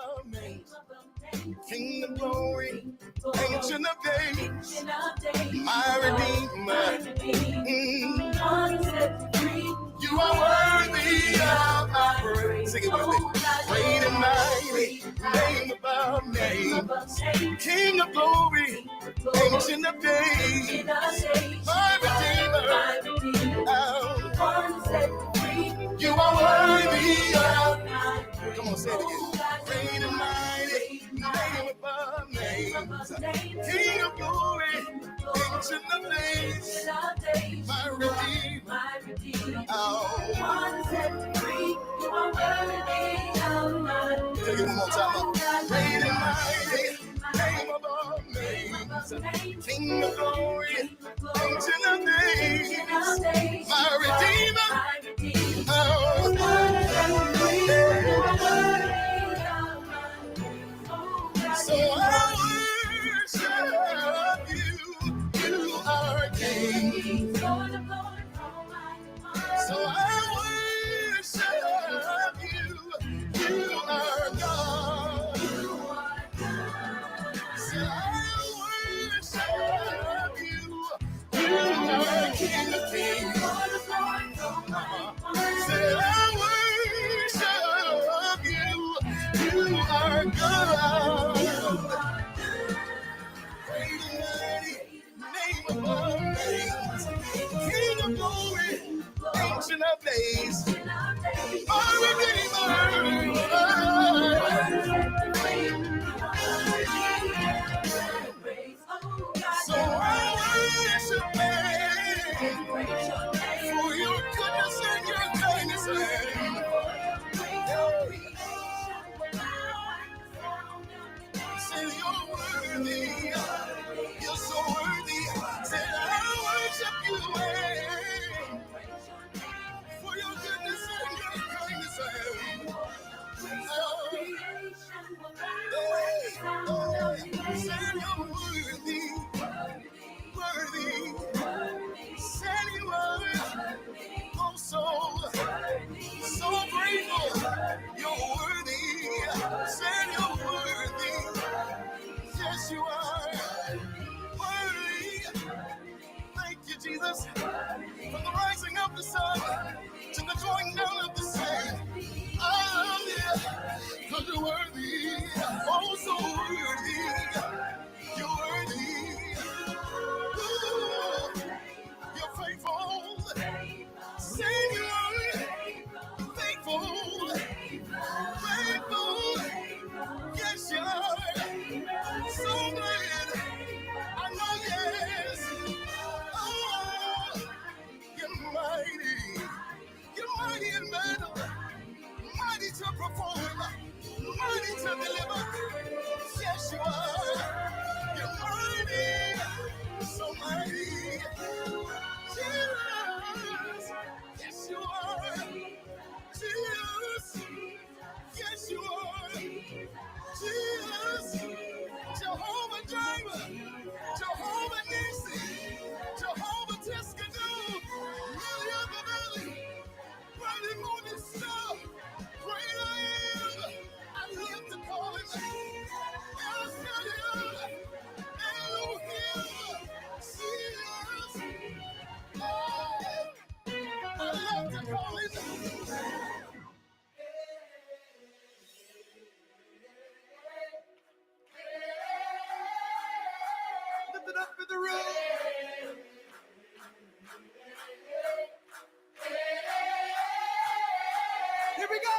above names, King of glory, ancient of days, my redeemer. You are worthy of my praise. Sing it with me. Great and mighty, name above names, King of glory, ancient of days, my redeemer. You are worthy of. Come on, say it again. Great and mighty, name above names, King of glory, ancient of days, my redeemer. Take it one more time. Great and mighty, name above names, King of glory, ancient of days, my redeemer. So I worship you. You are King. So I worship you. You are God. So I worship you. You are King of Kings. Say I worship you. You are God. Great and mighty, name above names, King of glory, ancient of days, my redeemer. So I worship you for your goodness and your kindness. Say you're worthy, you're so worthy. Say I worship you for your goodness and your kindness. Say you're worthy, worthy. Say you are, oh so grateful. You're worthy. Say you're worthy. Yes, you are worthy. Thank you, Jesus. From the rising of the sun to the going down of the same. Oh, yeah. Because you're worthy. Oh, so worthy. You're worthy. Ooh, you're faithful. Say you are faithful. Faithful. Yes, you are. So glad. I know, yes. Oh, you're mighty. You're mighty in battle. Mighty to perform. Mighty to deliver. Yes, you are. You're mighty. So mighty. Jesus. Yes, you are. Jesus. Yes, you are. Jesus. Jehovah Jireh. Jehovah Nissi. Jehovah Teskadu. Lily of the valley. Bright and morning star. Great I am. I live to call him. El Shaddai. Elohim. Jesus. Oh, I love to call him. Lift it up in the room. Here we go.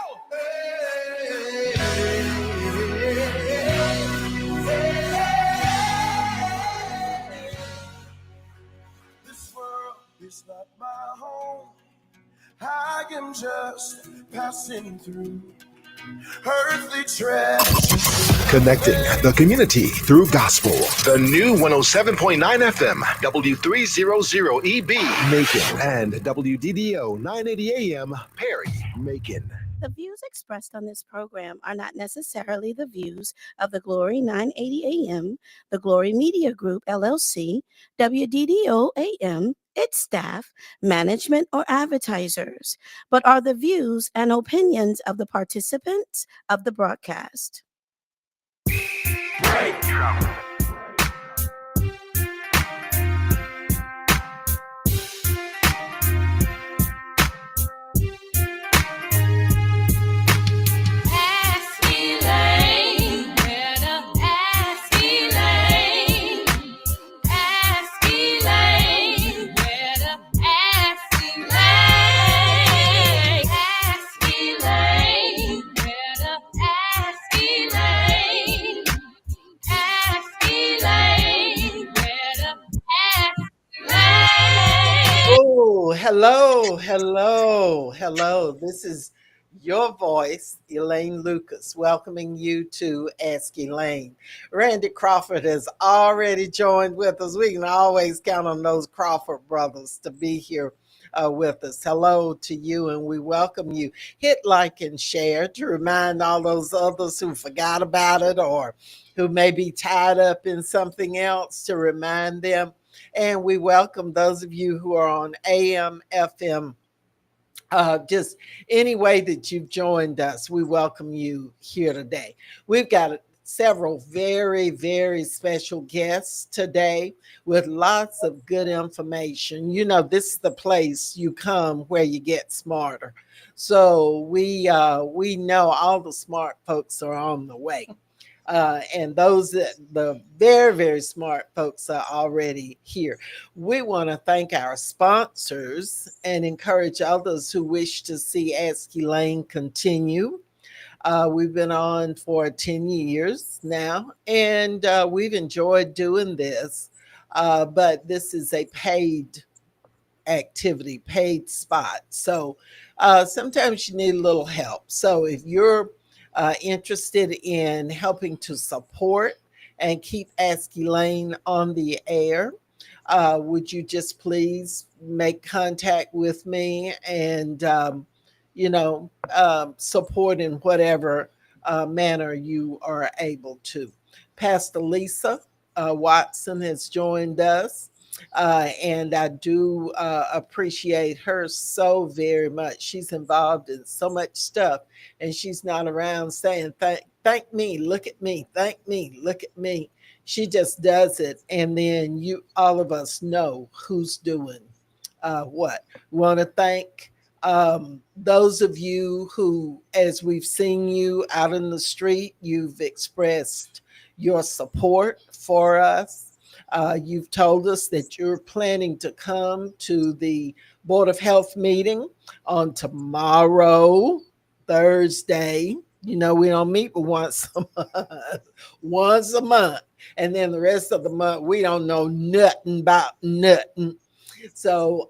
This world is not my home. I am just passing through. Earthly treasures. Connecting the community through gospel. The new 107.9 FM, W300EB, Macon, and WDDO 980 AM, Perry, Macon. The views expressed on this program are not necessarily the views of the Glory 980 AM, the Glory Media Group, LLC, WDDO AM, its staff, management, or advertisers, but are the views and opinions of the participants of the broadcast. Ask Elaine, where to ask Elaine. Ask Elaine, where to ask Elaine. Ask Elaine, where to ask Elaine. Ask Elaine, where to ask Elaine. Oh, hello, hello, hello. This is your voice, Elaine Lucas, welcoming you to Ask Elaine. Randy Crawford has already joined with us. We can always count on those Crawford brothers to be here with us. Hello to you, and we welcome you. Hit like and share to remind all those others who forgot about it or who may be tied up in something else to remind them. And we welcome those of you who are on AM, FM, just any way that you've joined us. We welcome you here today. We've got several very, very special guests today with lots of good information. You know, this is the place you come where you get smarter. So we know all the smart folks are on the way. And those that the very, very smart folks are already here. We want to thank our sponsors and encourage others who wish to see Ask Elaine continue. We've been on for 10 years now, and we've enjoyed doing this. But this is a paid activity, paid spot. So sometimes you need a little help. So if you're interested in helping to support and keep Ask Elaine on the air, would you just please make contact with me and, support in whatever manner you are able to. Pastor Lisa Watson has joined us. And I do appreciate her so very much. She's involved in so much stuff, and she's not around saying, thank me, look at me, thank me, look at me. She just does it, and then all of us know who's doing what. We want to thank those of you who, as we've seen you out in the street, you've expressed your support for us. You've told us that you're planning to come to the Board of Health meeting on tomorrow, Thursday. You know, we don't meet but once a month, once a month. And then the rest of the month, we don't know nothing about nothing. So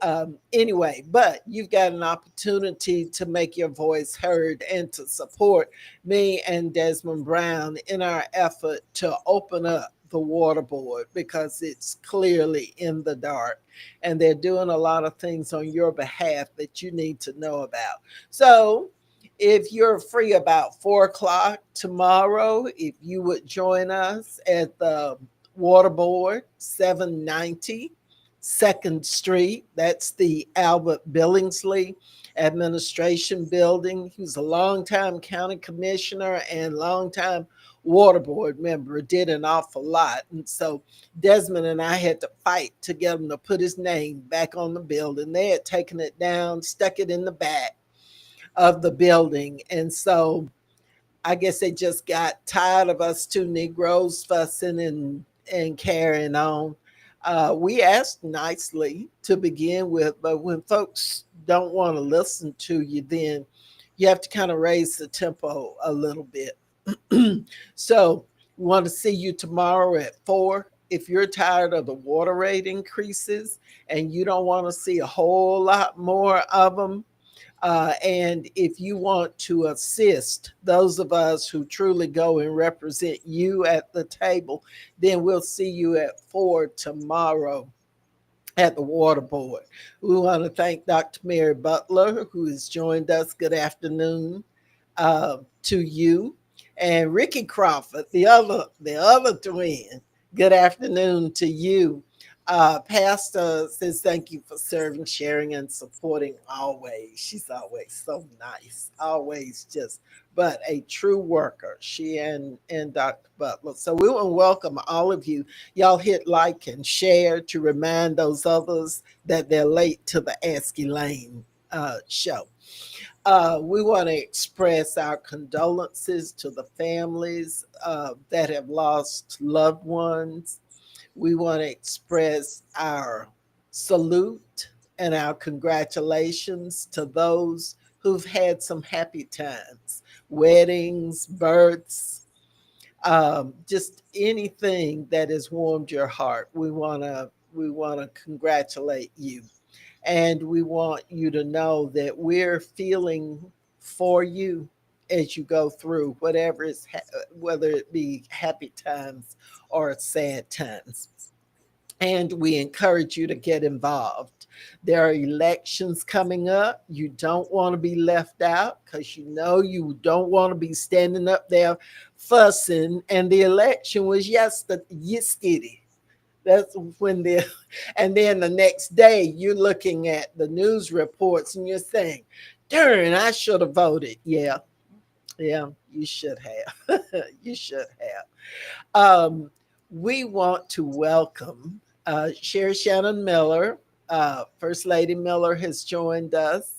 anyway, but you've got an opportunity to make your voice heard and to support me and Desmond Brown in our effort to open up the water board because it's clearly in the dark and they're doing a lot of things on your behalf that you need to know about. So if you're free about 4 o'clock tomorrow, if you would join us at the water board, 790 2nd Street. That's the Albert Billingsley Administration Building. He was a longtime county commissioner and longtime water board member, did an awful lot. And so Desmond and I had to fight to get him to put his name back on the building. They had taken it down, stuck it in the back of the building. And so I guess they just got tired of us two Negroes fussing and carrying on. We asked nicely to begin with, but when folks don't want to listen to you, then you have to kind of raise the tempo a little bit. So we want to see you tomorrow at 4. If you're tired of the water rate increases and you don't want to see a whole lot more of them, and if you want to assist those of us who truly go and represent you at the table, then we'll see you at 4 tomorrow at the water board. We want to thank Dr. Mary Butler, who has joined us. Good afternoon to you. And Ricky Crawford, the other twin. Good afternoon to you. Pastor says, thank you for serving, sharing, and supporting always. She's always so nice, always just, but a true worker, she and Dr. Butler. So we want to welcome all of you. Y'all hit like and share to remind those others that they're late to the Ask Elaine show. We want to express our condolences to the families that have lost loved ones. We want to express our salute and our congratulations to those who've had some happy times, weddings, births, just anything that has warmed your heart. We want to congratulate you, and we want you to know that we're feeling for you as you go through whatever whether it be happy times or sad times. And we encourage you to get involved. There are elections coming up. You don't want to be left out because you know you don't want to be standing up there fussing. And the election was yesterday. That's when the, and then the next day you're looking at the news reports and you're saying, darn, I should have voted. Yeah, yeah, you should have. You should have. We want to welcome Sherry Shannon Miller. First Lady Miller has joined us,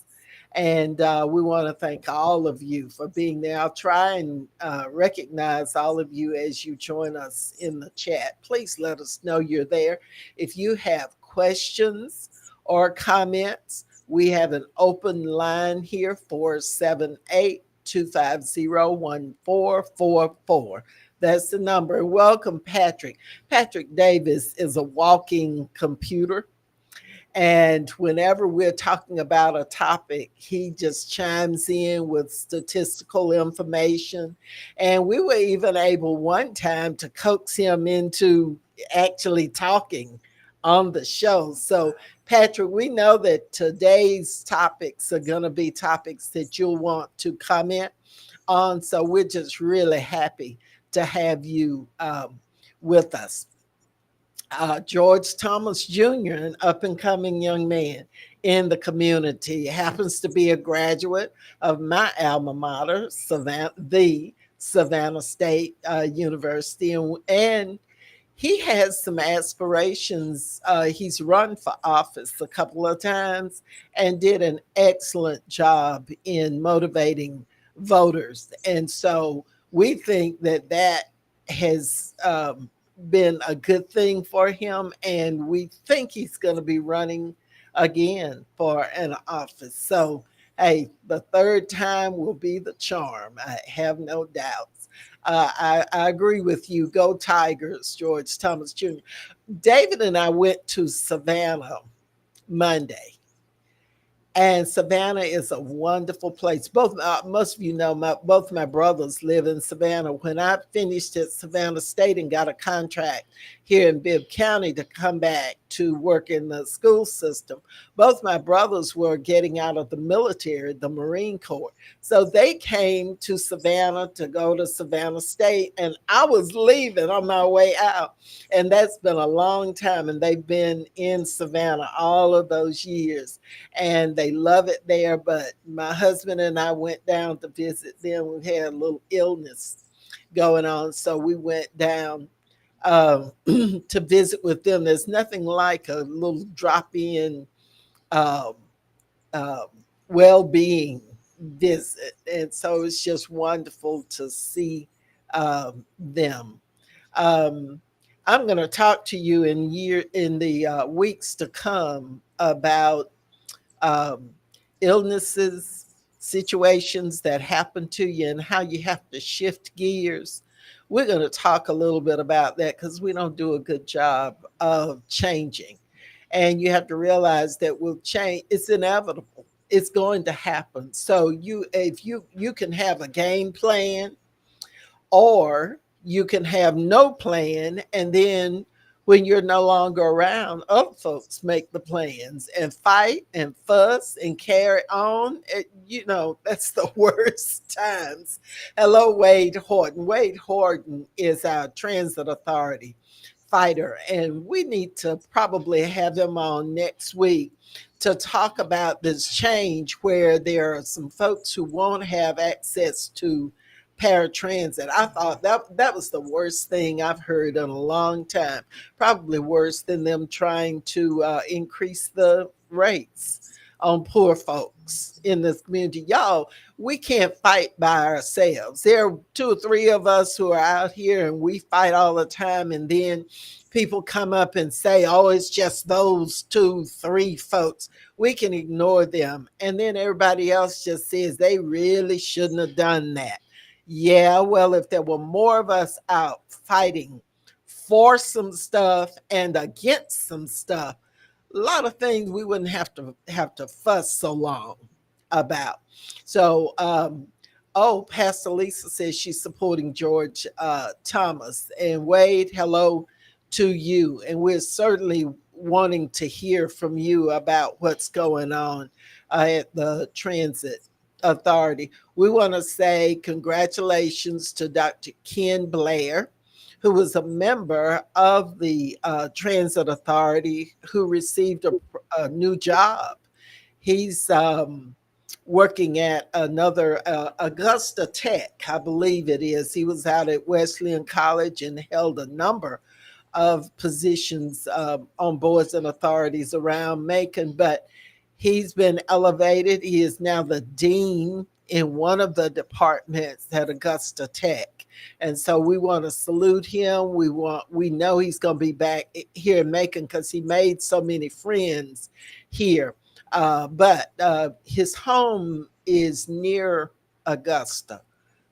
and we want to thank all of you for being there. I'll try and recognize all of you as you join us in the chat. Please let us know you're there. If you have questions or comments, we have an open line here, 478-250-1444. That's the number. Welcome, Patrick. Patrick Davis is a walking computer. And whenever we're talking about a topic, he just chimes in with statistical information. And we were even able one time to coax him into actually talking on the show. So, Patrick, we know that today's topics are going to be topics that you'll want to comment on. So, we're just really happy to have you with us. George Thomas Jr., an up and coming young man in the community, happens to be a graduate of my alma mater, the Savannah State University, and he has some aspirations. He's run for office a couple of times and did an excellent job in motivating voters. And so we think that that has been a good thing for him. And we think he's going to be running again for an office. So, hey, the third time will be the charm. I have no doubts. I agree with you. Go Tigers, George Thomas Jr. David and I went to Savannah Monday. And Savannah is a wonderful place. Both most of you know, both my brothers live in Savannah. When I finished at Savannah State and got a contract here in Bibb County to come back to work in the school system, both my brothers were getting out of the military, the Marine Corps. So they came to Savannah to go to Savannah State, and I was leaving on my way out. And that's been a long time, and they've been in Savannah all of those years, and they love it there. But my husband and I went down to visit them. We had a little illness going on, so we went down to visit with them. There's nothing like a little drop-in um, uh, well-being visit, and so it's just wonderful to see them. Um, I'm going to talk to you in the weeks to come about um, illnesses, situations that happen to you, and how you have to shift gears. We're going to talk a little bit about that because we don't do a good job of changing. And you have to realize that we'll change. It's inevitable. It's going to happen. So if you can have a game plan, or you can have no plan, and then when you're no longer around, other folks make the plans and fight and fuss and carry on. That's the worst times. Hello, Wade Horton. Wade Horton is our transit authority fighter, and we need to probably have him on next week to talk about this change where there are some folks who won't have access to paratransit. I thought that was the worst thing I've heard in a long time, probably worse than them trying to increase the rates on poor folks in this community. Y'all, we can't fight by ourselves. There are two or three of us who are out here and we fight all the time, and then people come up and say, oh, it's just those two, three folks. We can ignore them. And then everybody else just says they really shouldn't have done that. Yeah, well, if there were more of us out fighting for some stuff and against some stuff, a lot of things we wouldn't have to fuss so long about. So, Pastor Lisa says she's supporting George Thomas. And Wade, hello to you. And we're certainly wanting to hear from you about what's going on at the Transit Authority. We want to say congratulations to Dr. Ken Blair, who was a member of the Transit Authority, who received a new job. He's working at another Augusta Tech, I believe it is. He was out at Wesleyan College and held a number of positions on boards and authorities around Macon, but he's been elevated. He is now the dean in one of the departments at Augusta Tech. And so we want to salute him. We know he's going to be back here in Macon because he made so many friends here. But his home is near Augusta.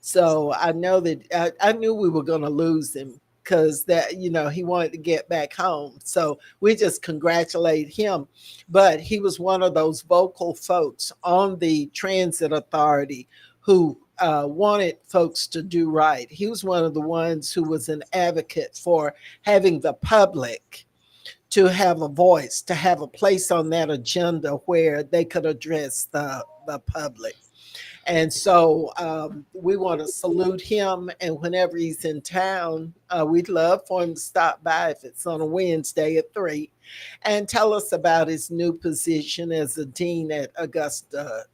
So I know that I knew we were going to lose him because he wanted to get back home. So we just congratulate him. But he was one of those vocal folks on the Transit Authority who wanted folks to do right. He was one of the ones who was an advocate for having the public to have a voice, to have a place on that agenda where they could address the public. And so we want to salute him. And whenever he's in town, we'd love for him to stop by if it's on a Wednesday at 3 and tell us about his new position as a dean at Augusta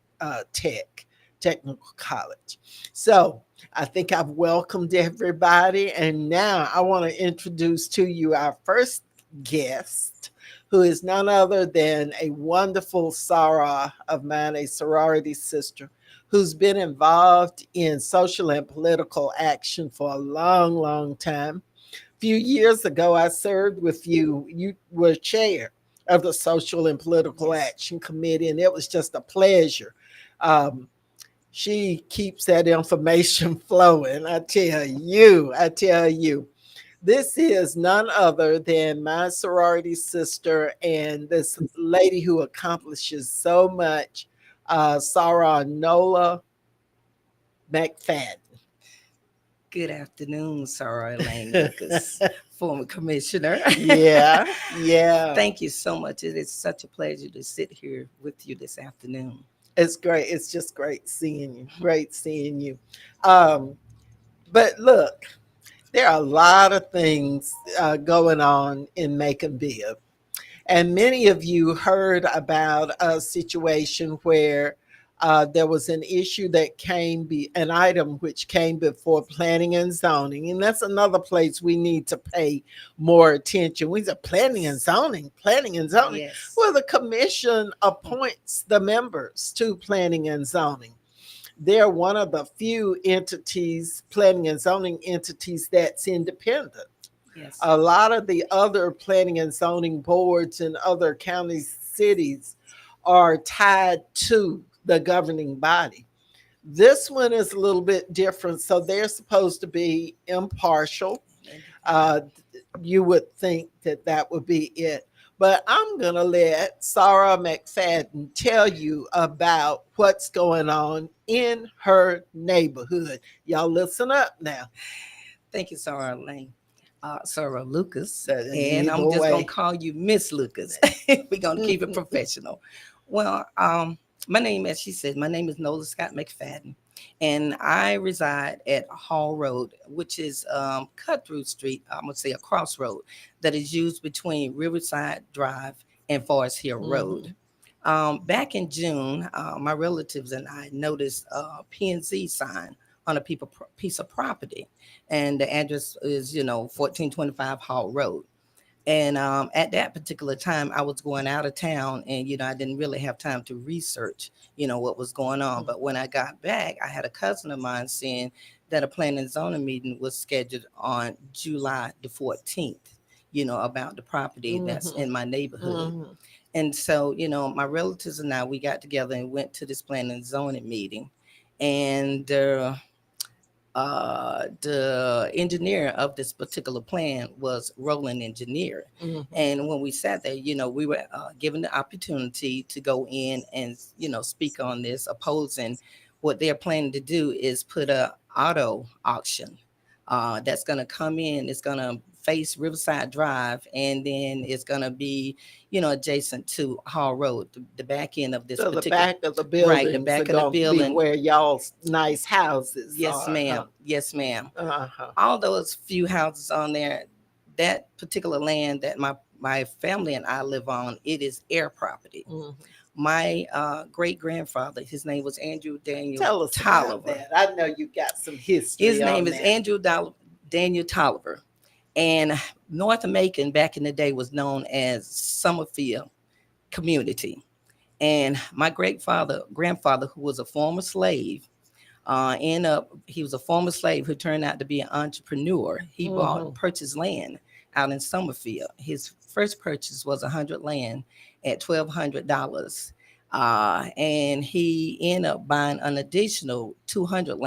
Technical College. So I think I've welcomed everybody. And now I want to introduce to you our first guest, who is none other than a wonderful Sarah of mine, a sorority sister, who's been involved in social and political action for a long, long time. A few years ago, I served with you. You were chair of the Social and Political Action Committee, and it was just a pleasure. She keeps that information flowing. I tell you. This is none other than my sorority sister and this lady who accomplishes so much, Sarah Nola McFadden. Good afternoon, Sarah Elaine Lucas, former commissioner. Yeah. Thank you so much. It is such a pleasure to sit here with you this afternoon. It's great. It's just great seeing you. But look, there are a lot of things going on in Macon Bibb. And many of you heard about a situation where there was an issue that an item which came before planning and zoning. And that's another place we need to pay more attention. We said planning and zoning. Yes. Well, the commission appoints the members to planning and zoning. They're one of the few entities, planning and zoning entities, that's independent. Yes. A lot of the other planning and zoning boards in other counties, cities are tied to the governing body. This one is a little bit different. So they're supposed to be impartial. You would think that would be it. But I'm going to let Sarah McFadden tell you about what's going on in her neighborhood. Y'all listen up now. Thank you, Sarah Elaine. Sarah Lucas. And I'm just going to call you Miss Lucas. We're going to keep it professional. Well, my name, as she said, my name is Nola Scott McFadden. And I reside at Hall Road, which is cut through street, I'm going to say a crossroad that is used between Riverside Drive and Forest Hill Road. Mhm. Back in June, my relatives and I noticed a P&Z sign on a piece of property. And the address is, 1425 Hall Road. And at that particular time, I was going out of town, and I didn't really have time to research, what was going on. But when I got back, I had a cousin of mine saying that a planning and zoning meeting was scheduled on July the 14th, about the property that's Mhm. in my neighborhood. Mhm. And so, my relatives and I, we got together and went to this planning and zoning meeting, and the engineer of this particular plan was Roland Engineer. Mhm. And when we sat there, we were given the opportunity to go in and, speak on this, opposing what they're planning to do is put a auto auction that's going to come in. It's going to face Riverside Drive, and then it's going to be, adjacent to Hall Road, the back end of this So the particular, back of the right, the buildings are back of the going to be building. where y'all's nice houses Yes, are, huh? ma'am. Yes, ma'am. Uh-huh. All those few houses on there, that particular land that my family and I live on, it is air property. Mhm. My great grandfather, his name was Andrew Daniel Tell us about Tolliver. that. I know you got some His history name on is that. Daniel Tolliver. And North Macon back in the day was known as Summerfield Community. And my grandfather, who was a former slave, he was a former slave who turned out to be an entrepreneur. He Mhm. purchased land out in Summerfield. His first purchase was 100 land at $1,200. And he ended up buying an additional 200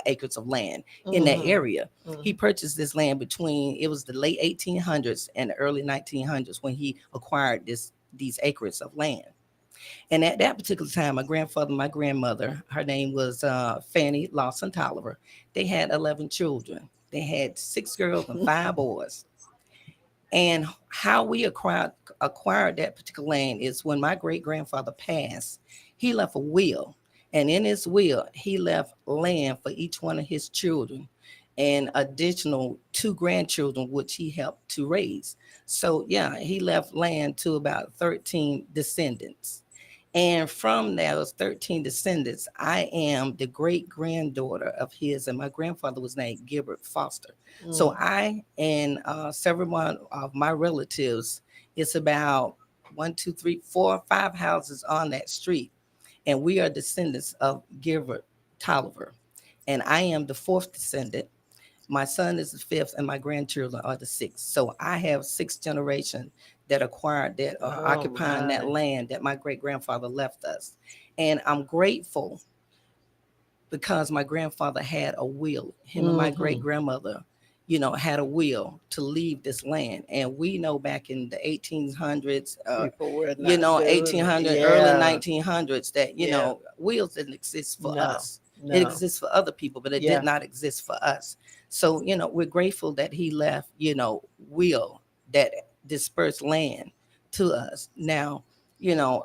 acres of land in that Mhm. area. He Mhm. purchased this land between, it was the late 1800s and the early 1900s when he acquired these acres of land. And at that particular time, my grandfather and my grandmother, her name was Fanny Lawson Tolliver, they had 11 children. They had 6 girls and 5 boys. And how we acquired that particular land is when my great grandfather passed, he left a will. And in his will, he left land for each one of his children and additional 2 grandchildren, which he helped to raise. So, yeah, he left land to about 13 descendants. And from those 13 descendants, I am the great granddaughter of his, and my grandfather was named Gilbert Foster. So Mhm. I and several one of my relatives, it's about 1, 2, 3, 4, 5 houses on that street, and we are descendants of Gilbert Tolliver, and I am the fourth descendant. My son is the fifth, and my grandchildren are the sixth. So I have 6 generations that acquired that, Oh occupying that my. land that my great grandfather left us. And I'm grateful because my grandfather had a will. Him and my great Mhm. grandmother, had a will to leave this land. And we know back in the 1800s, People were not doing it. 1800, early Yeah. 1900s, that, Yeah. wills didn't exist for No. us. It No. exists for other people, but it did Yeah. not exist for us. So, we're grateful that he left, will that dispersed land to us. Now,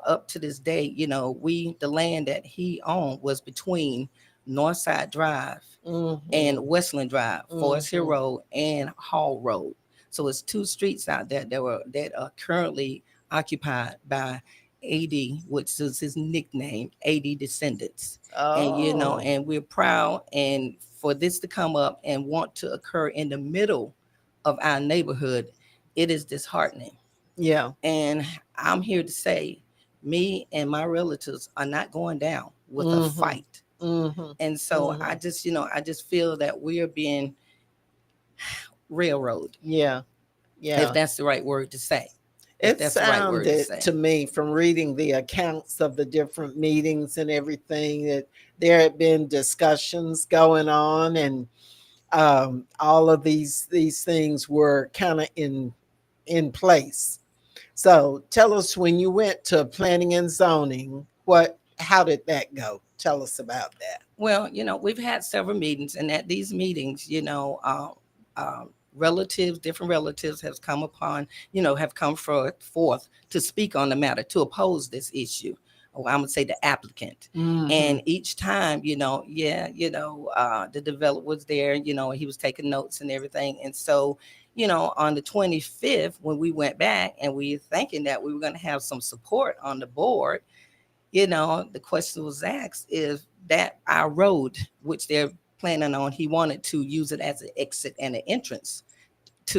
up to this day, the land that he owned was between Northside Drive and Mhm. Westland Drive, Forest Hill Mhm. Road, and Hall Road. So it's 2 streets out there that are currently occupied by AD, which is his nickname, AD Descendants. And Oh. and we're proud, and for this to come up and want to occur in the middle of our neighborhood, it is disheartening. Yeah. And I'm here to say, me and my relatives are not going down with a Mhm. fight. Mhm. And so Mhm. I just feel that we are being railroad, Yeah. if Yeah. that's the right word to say. If It that's the right word to sounded say. to me from reading the accounts of the different meetings and everything that there had been discussions going on, and all of these things were kind of in place. So tell us, when you went to planning and zoning, what how did that go? Tell us about that. Well, we've had several meetings, and at these meetings, relatives, different relatives have come forth to speak on the matter, to oppose this issue. or I'm gonna say the applicant. And each time, the developer was there, he was taking notes and everything. And so, on the 25th, when we went back and we were thinking that we were going to have some support on the board, the question was asked is that our road, which they're planning on, he wanted to use it as an exit and an entrance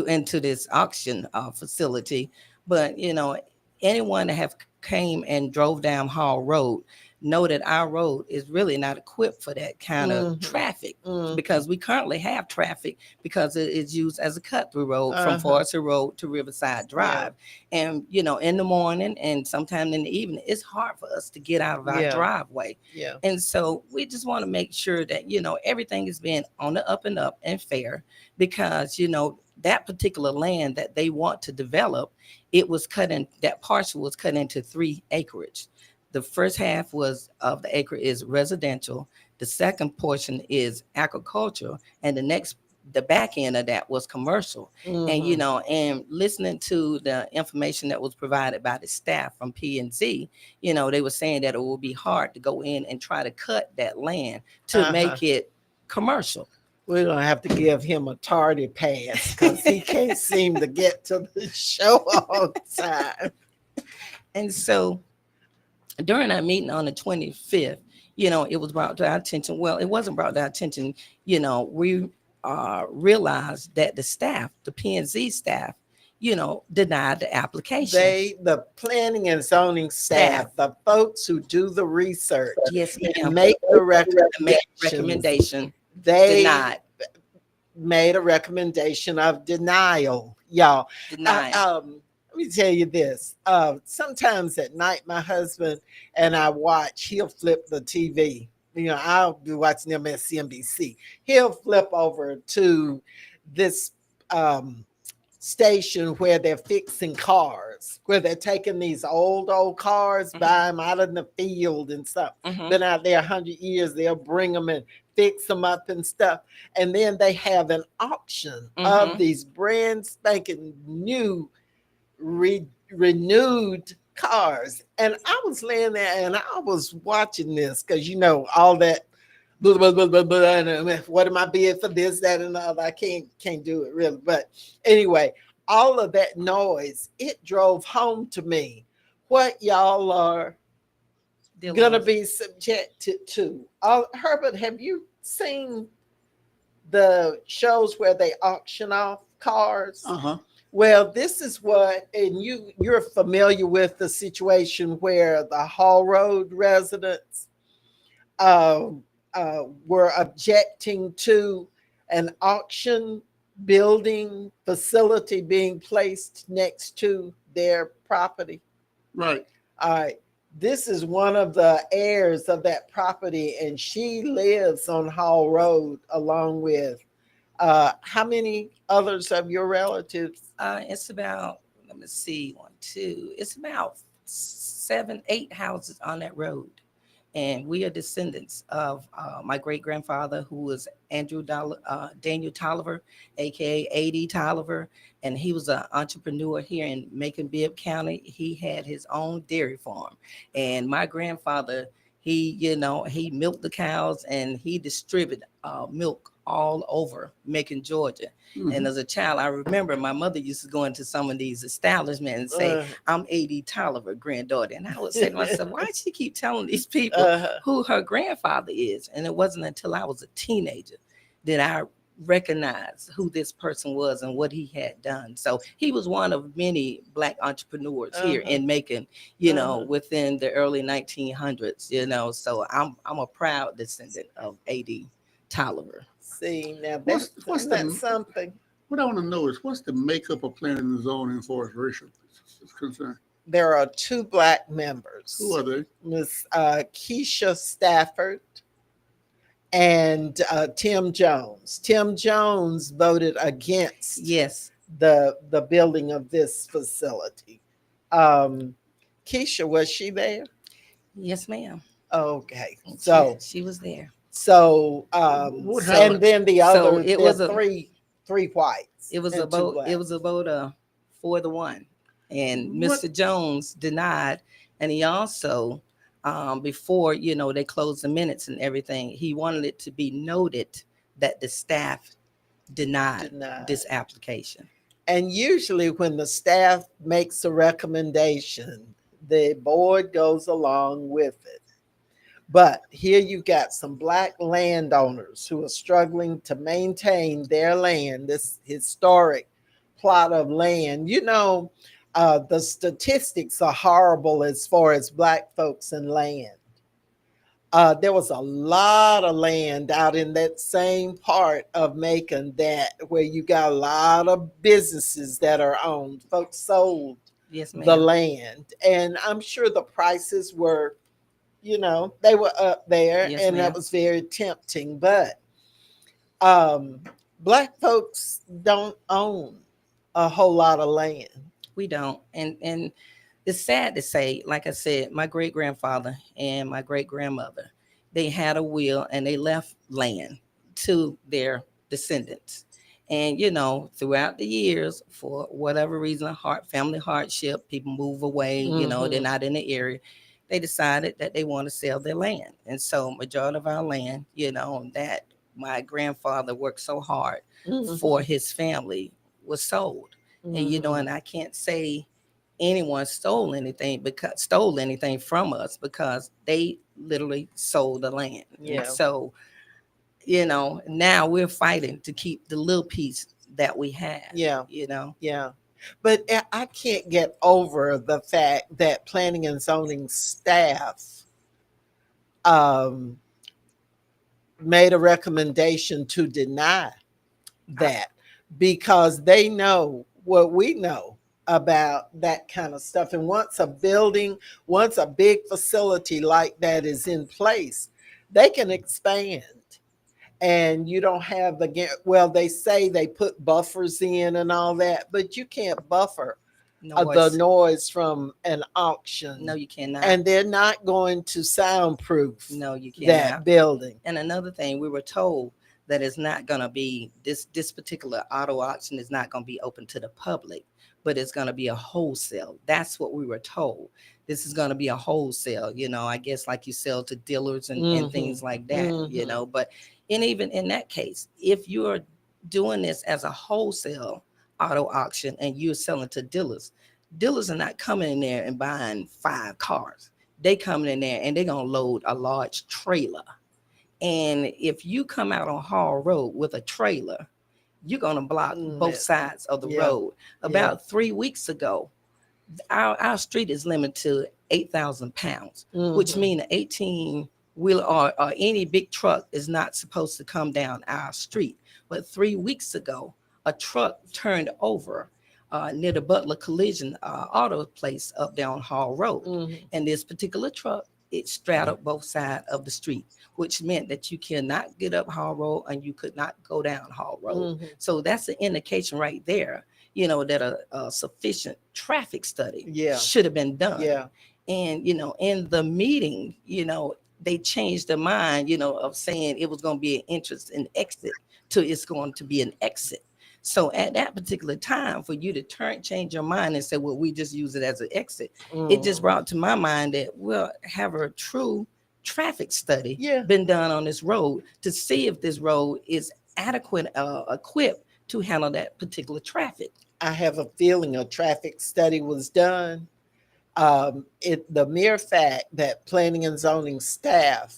into this auction facility. But anyone that have came and drove down Hall Road know that our road is really not equipped for that kind of traffic, because we currently have traffic because it is used as a cut through road from Forester Road to Riverside Drive. And in the morning and sometime in the evening, it's hard for us to get out of our driveway. And so we just want to make sure that everything is being on the up and up and fair, because that particular land that they want to develop, that parcel was cut into 3 acreage. The first half of the acre is residential. The second portion is agriculture, and the back end of that was commercial. And and listening to the information that was provided by the staff from P&Z, they were saying that it will be hard to go in and try to cut that land to make it commercial. We're going to have to give him a tardy pass because he can't seem to get to the show on time. And so during our meeting on the 25th, it was brought to our attention. Well, it wasn't brought to our attention. We realized that the P&Z staff, denied the application. The planning and zoning staff, the folks who do the research, and make the recommendation. They denied. Made a recommendation of denial, y'all. Let me tell you this. Sometimes at night, my husband and I watch, he'll flip the TV. I'll be watching MSNBC. He'll flip over to this station where they're fixing cars, where they're taking these old cars, buy them out in the field and stuff. Been out there 100 years, they'll bring them and fix them up and stuff. And then they have an auction of these brand spanking new, renewed cars. And I was laying there and I was watching this because all that blah, blah, blah, blah, blah, and what am I being for this, that, and the other. I can't do it really. But anyway, all of that noise, it drove home to me what y'all are gonna be subjected to. Herbert, have you seen the shows where they auction off cars? Well, this is what, and you're familiar with the situation where the Hall Road residents were objecting to an auction building facility being placed next to their property. Right. All right. This is one of the heirs of that property, and she lives on Hall Road along with how many others of your relatives? It's about, let me see, 1, 2. It's about 7, 8 houses on that road. And we are descendants of my great-grandfather, who was Daniel Tolliver, a.k.a. A.D. Tolliver. And he was an entrepreneur here in Macon, Bibb County. He had his own dairy farm. And my grandfather, he milked the cows and he distributed milk all over Macon, Georgia. And as a child, I remember my mother used to go into some of these establishments and say, I'm A.D. Tolliver, granddaughter. And I would say to myself, why does she keep telling these people who her grandfather is? And it wasn't until I was a teenager that I recognized who this person was and what he had done. So he was one of many Black entrepreneurs here in Macon, within the early 1900s, so I'm a proud descendant of A.D. Tolliver. See, now that's something. What I want to know is, what's the makeup of planning and zoning for as racial is concerned? There are 2 Black members. Who are they? Miss Keisha Stafford and Tim Jones. Tim Jones voted against the building of this facility. Keisha, was she there? Yes, ma'am. Okay, so she was there. So and then the other, so it was three whites. It was a vote. It was a vote 4-1, and Mr. Jones denied, and he also before they closed the minutes and everything. He wanted it to be noted that the staff denied Denied. this application. And usually, when the staff makes a recommendation, the board goes along with it. But here you got some Black landowners who are struggling to maintain their land, this historic plot of land. The statistics are horrible as far as Black folks and land. There was a lot of land out in that same part of Macon that where you got a lot of businesses that are owned. Folks sold Yes, the ma'am. land, and I'm sure the prices were, they were up there, Yes, and that ma'am. was very tempting. But um, Black folks don't own a whole lot of land. We don't. And it's sad to say, like I said, my great grandfather and my great grandmother, they had a will and they left land to their descendants. And throughout the years, for whatever reason, family hardship, people move away, they're Mm-hmm. not in the area. They decided that they want to sell their land. And so majority of our land, that my grandfather worked so hard for Mm-hmm. his family was sold. And Mm-hmm. and I can't say anyone stole anything from us because they literally sold the land. And Yeah. so, now we're fighting to keep the little piece that we have, Yeah. you know. Yeah. But I can't get over the fact that planning and zoning staff um, made a recommendation to deny I, that because they know what we know about that kind of stuff. And once a big facility like that is in place, they can expand. And you don't have they say they put buffers in and all that, but you can't buffer the noise. noise from an No, auction, you cannot. and they're not going to soundproof No, you that cannot. building. And another thing, we were told that it's not going to be this particular auto auction is not going to be open to the public, but it's going to be a wholesale. That's what we were told. This is going to be a wholesale, I guess like you sell to dealers and Mm-hmm. things like that, Mm-hmm. but even in that case, if you're doing this as a wholesale auto auction and you're selling to dealers are not coming in there and buying 5 cars. They coming in there and they're going to load a large trailer. And if you come out on Hall Road with a trailer, you're going to block both sides of the Yeah. road. Yeah. About 3 weeks ago, our street is limited to 8,000 pounds, which Mm-hmm. means 18 wheel or any big truck is not supposed to come down our street. But 3 weeks ago, a truck turned over near the Butler Collision auto place up down Hall Road. Mm-hmm. And this particular truck, it straddled both sides of the street, which meant that you cannot get up Hall Road and you could not go down Hall Road. Mm-hmm. So that's an indication right there, that a sufficient traffic study Yeah. should have been done. Yeah. And, in the meeting, they changed their mind, of saying it was going to be an entrance and exit to it's going to be an exit. So at that particular time, for you to change your mind and say, well, we just use it as an exit, it just brought to my mind that we'll have a true traffic study Yeah. been done on this road to see if this road is adequate, equipped to handle that particular traffic. I have a feeling a traffic study was done. The mere fact that planning and zoning staff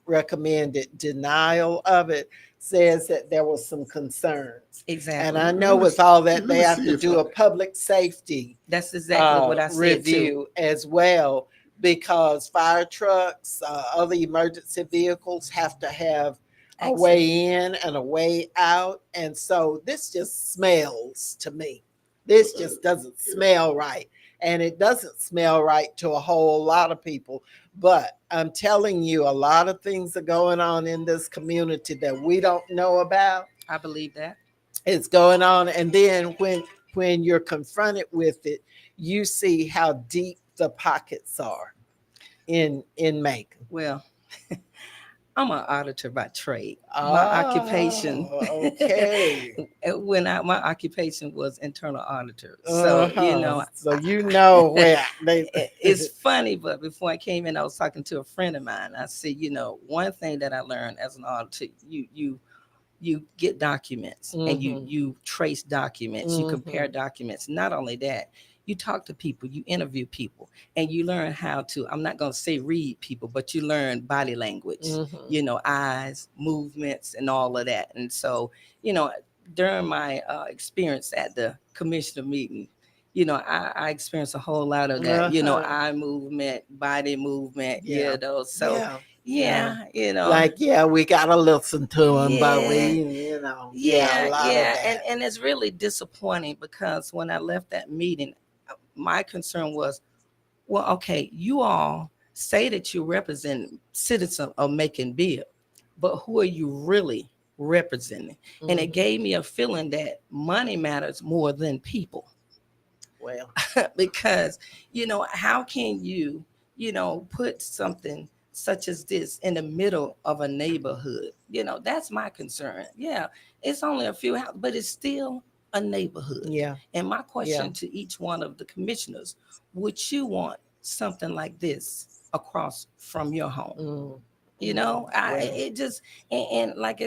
recommended denial of it says that there was some concerns. Exactly. And I know with all that, they have to do a public safety That's exactly what I said review as well, because fire trucks, other emergency vehicles have to have a Exit. way in and a way out. And so this just smells to me. This just doesn't smell right. And it doesn't smell right to a whole lot of people. But I'm telling you, a lot of things are going on in this community that we don't know about. I believe that. It's going on. And then when you're confronted with it, you see how deep the pockets are in Macon. Well, I'm an auditor by trade. My occupation, Okay. my occupation was internal auditor. So, So you know where they. it's funny, but before I came in, I was talking to a friend of mine. I said, one thing that I learned as an auditor, you get documents and Mhm. you trace documents, you compare documents. Not only that, you talk to people, you interview people, and you learn how to, I'm not going to say read people, but you learn body language, eyes, movements, and all of that. And so, during my experience at the commissioner meeting, I experienced a whole lot of that, eye movement, body movement, Yeah. so Yeah. yeah, Like, yeah, we gotta listen to him, but yeah, a lot of and that. it's really disappointing because when I left that meeting, my concern was, well, okay, you all say that you represent citizens of Macon Bill, but who are you really representing? And it gave me a feeling that money matters more than people. Well, Because how can you put something such as this in the middle of a neighborhood? That's my concern. Yeah, it's only a few houses, but it's still a neighborhood. yeah, And my yeah. question to each one of the commissioners: would you want something like this across from your home? Mm, I well, it just and like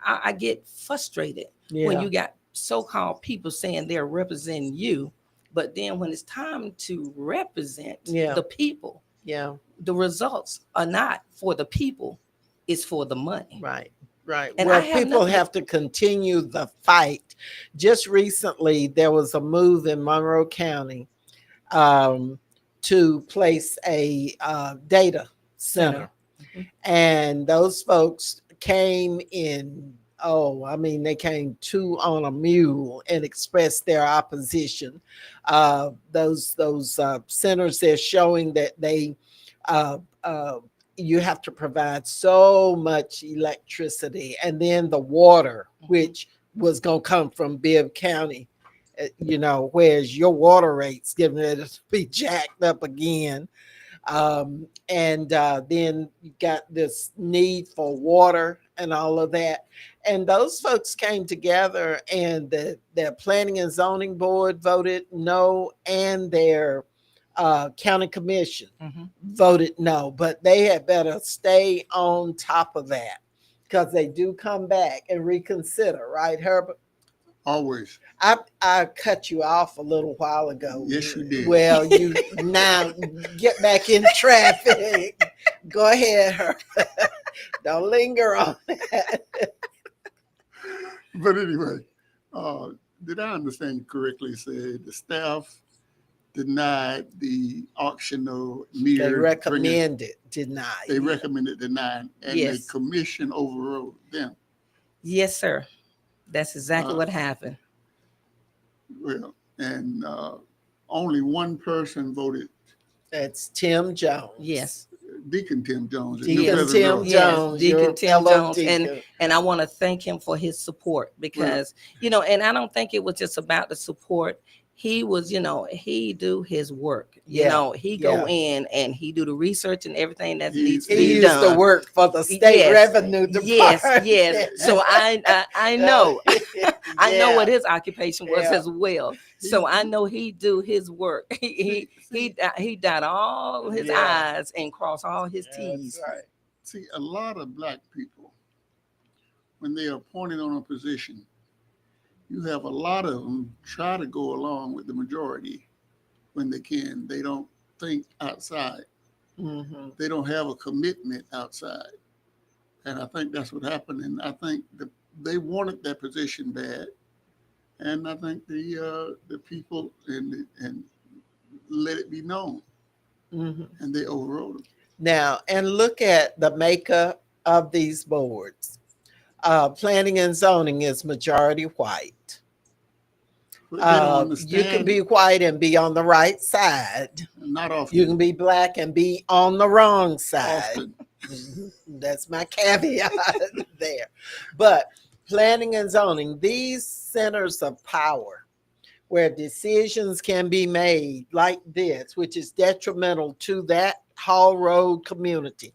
I get frustrated when yeah, you got so-called people saying they're representing you, but then when it's time to represent yeah, the people, yeah. the results are not for the people, it's for the money. Right, right. And I Well, have people nothing to, have to continue the fight. Just recently, there was a move in Monroe County um, to place a data center. center. And those folks came in, oh, I mean, they came two on a mule and expressed their opposition. Those centers, they're showing that they uh, uh, you have to provide so much electricity, and then the water, which was going to come from Bibb County, whereas your water rates getting ready to be jacked up again. And then you got this need for water and all of that. And those folks came together, and their planning and zoning board voted no, and their county commission voted no. But they had better stay on top of that, because they do come back and reconsider, right, Herbert? Always. I cut you off a little while ago. Yes, you did. Well, you now get back in traffic. Go ahead, Herbert. Don't linger on that. But anyway, did I understand you correctly? Said the staff denied the auction of They meter. recommended denied. They recommended denying, and Yes. the commission overrode them. Yes, sir. That's exactly what happened. Well, and only one person voted. That's Tim Jones. Yes. Deacon Tim Jones. Deacon Yes. Tim Yes, Jones, Deacon your Tim fellow Jones, deacon. and I want to thank him for his support because and I don't think it was just about the support. He was, he do his work. He go in and he do the research and everything that needs to He be used done. to work for the state Yes. revenue department. Yes. So I know I know what Yeah. his occupation was Yeah. as well. So I know he do his work. He dot all his Yeah. I's and cross all his That's T's. right. See, a lot of black people, when they are appointed on a position, you have a lot of them try to go along with the majority when they can. They don't think outside. Mm-hmm. They don't have a commitment outside. And I think that's what happened. And I think they wanted that position bad. And I think the people and let it be known. Mm-hmm. And they overrode them. Now, and look at the makeup of these boards. Planning and zoning is majority white. But they don't You can understand. be white and be on the right side. Not often. You can be black and be on the wrong side. Often. That's my caveat there. But planning and zoning, these centers of power where decisions can be made like this, which is detrimental to that Hall Road community.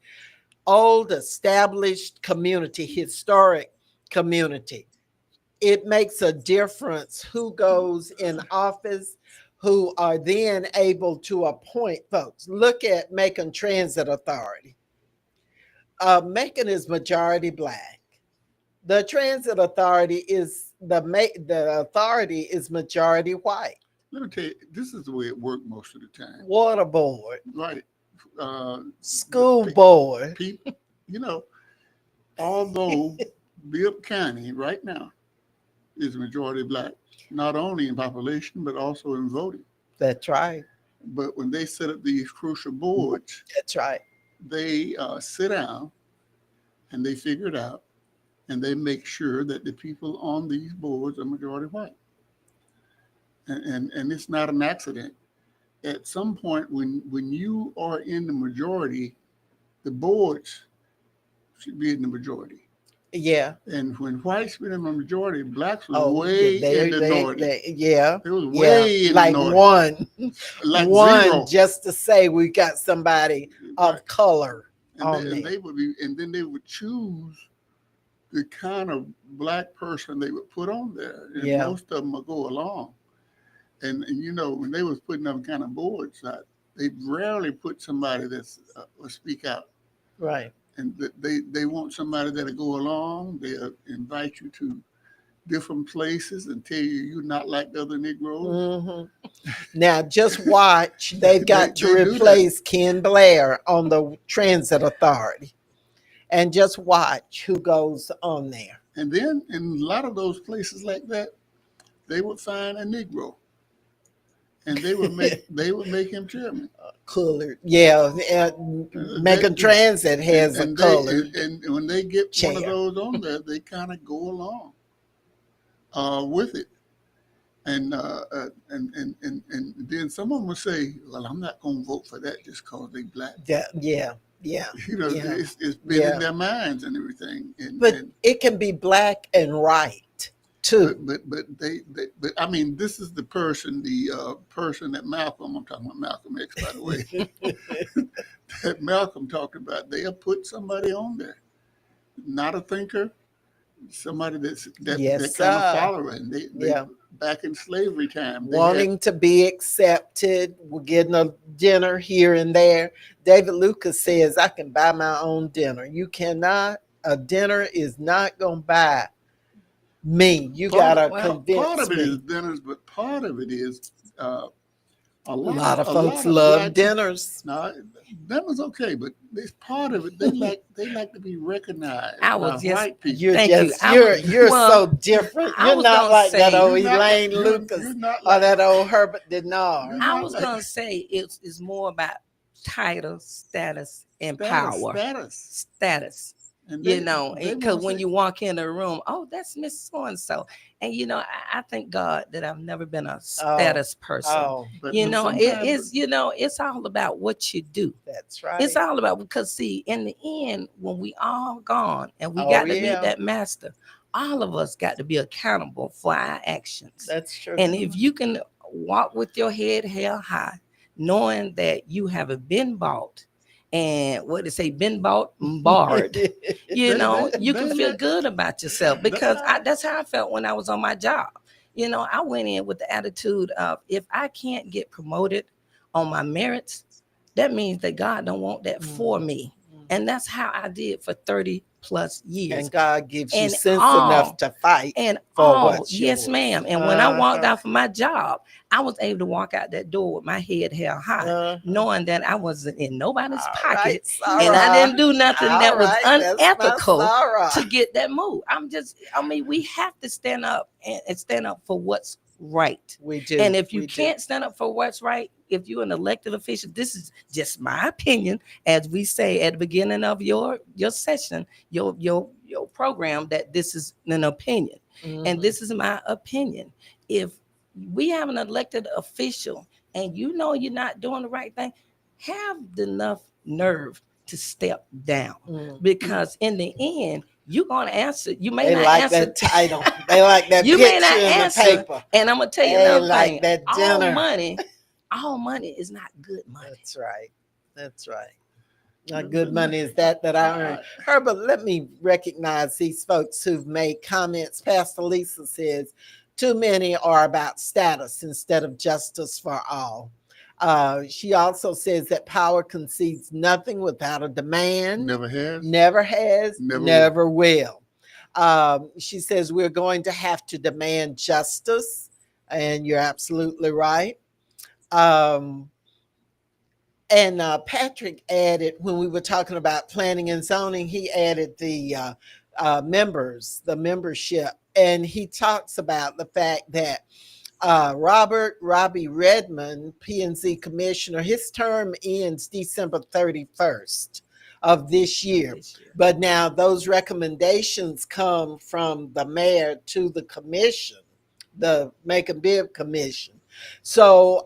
old established community, historic community. It makes a difference who goes in office, who are then able to appoint folks. Look at Macon Transit Authority. Macon is majority Black. The Transit Authority is the authority is majority white. Let me tell you, this is the way it worked most of the time. Water board, Right. school board. People, you know, although Bibb County right now is majority Black, not only in population, but also in voting. That's right. But when they set up these crucial boards, That's right. they sit down and they figure it out and they make sure that the people on these boards are majority white. And it's not an accident. At some point, when you are in the majority, the boards should be in the majority. Yeah. And when whites were in the majority, blacks was Oh, way in the minority. Yeah. It was way in like the minority. one, Like one zero. just to say we got somebody of Right. color And on they, there. and then they would choose the kind of Black person they would put on there. And Yeah. most of them would go along. And you know, when they was putting up kind of boards, they rarely put somebody that's will speak out. Right. And they want somebody that'll go along. They'll invite you to different places and tell you you're not like the other Negroes. Hmm. Now just watch. They've got They to do replace Ken Blair on the Transit Authority, and just watch who goes on there. And then in a lot of those places like that, they would find a Negro, and they would make him chairman. Colored, yeah. Macon Transit has a colored. And when they get chair. one of those on there, they kind of go along with it. And then someone will say, "Well, I'm not going to vote for that just because they Black." Yeah. You know, Yeah. it's been Yeah. in their minds and everything. But it can be black and right too. But I mean, this is the person that Malcolm, I'm talking about Malcolm X, by the way, that Malcolm talked about. They'll put somebody on there, not a thinker, somebody that Yes, kind of sir. following. They Yeah. back in slavery time, they Wanting to be accepted. We're getting a dinner here and there. David Lucas says, I can buy my own dinner. You cannot. A dinner is not going to buy me. You got to convince part of it me. is dinners, but part of it is a lot of a folks lot of love Black dinners. No, that was okay, but it's part of it. They like to be recognized I by was just- white people. You're Thank you. just, I you're, was- you're well, so different. I You're was not gonna like that say- old You're not like- Elaine you're Lucas not or like- that old Herbert Denard. You're I not was like- gonna say it's more about title, status, and power. Status. And You know, they because wanna when say- you walk in the room, oh, that's Miss So and So, and you know, I thank God that I've never been a status person. Oh, but You know, it sometimes- is. You know, it's all about what you do. that's right. It's all about, because see, in the end, when we all gone and we Oh, got to yeah. meet that master, all of us got to be accountable for our actions. That's true. And if you can walk with your head held high, knowing that you haven't been bought, and what they say, been bought and barred, you know, you can feel good about yourself, because that's how I felt when I was on my job. You know, I went in with the attitude of, if I can't get promoted on my merits, that means that God don't want that for me. And that's how I did for 30 plus years. And God gives you And sense all- enough to fight. And for all, what's yes, yours. ma'am. And when I walked Uh-huh. out from my job, I was able to walk out that door with my head held high, Uh-huh. knowing that I wasn't in nobody's All pocket, right, Sarah. and I didn't do nothing All that was right, that's my unethical Sarah. to get that move. We have to stand up and stand up for what's right. We do. And if you we do. can't stand up for what's right, if you're an elected official, this is just my opinion, as we say at the beginning of your session, your program, that this is an opinion. Mhm. And this is my opinion. If we have an elected official and you know you're not doing the right thing, have enough nerve to step down. Mhm. Because in the end, you're going to answer. You may They not like answer. that title. They like that You picture may not in answer. the paper. And I'm going to tell you They another like thing. that dinner. All money is not good money. That's right. That's right. Good money is that I earn. Herbert, let me recognize these folks who've made comments. Pastor Lisa says, too many are about status instead of justice for all. She also says that power concedes nothing without a demand. Never has, never will. She says we're going to have to demand justice, and you're absolutely right. And Patrick added, when we were talking about planning and zoning, he added the membership, and he talks about the fact that Robbie Redmond, P&Z commissioner, his term ends December 31st of this year. But now those recommendations come from the mayor to the commission, the Macon Bibb Commission. So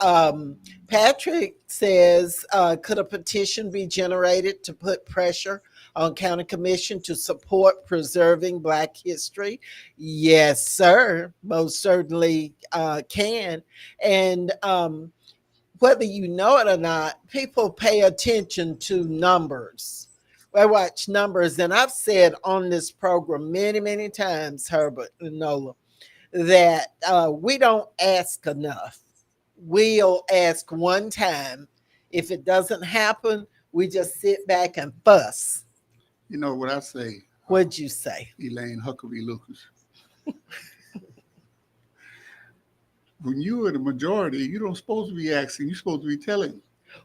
Patrick says, could a petition be generated to put pressure on county commission to support preserving Black history? Yes, sir, most certainly can. And whether you know it or not, people pay attention to numbers. I watch numbers, and I've said on this program many, many times, Herbert and Nola, that we don't ask enough. We'll ask one time. If it doesn't happen, we just sit back and fuss. You know what I say? What'd you say? Elaine Lucas. When you are the majority, you don't supposed to be asking. You're supposed to be telling.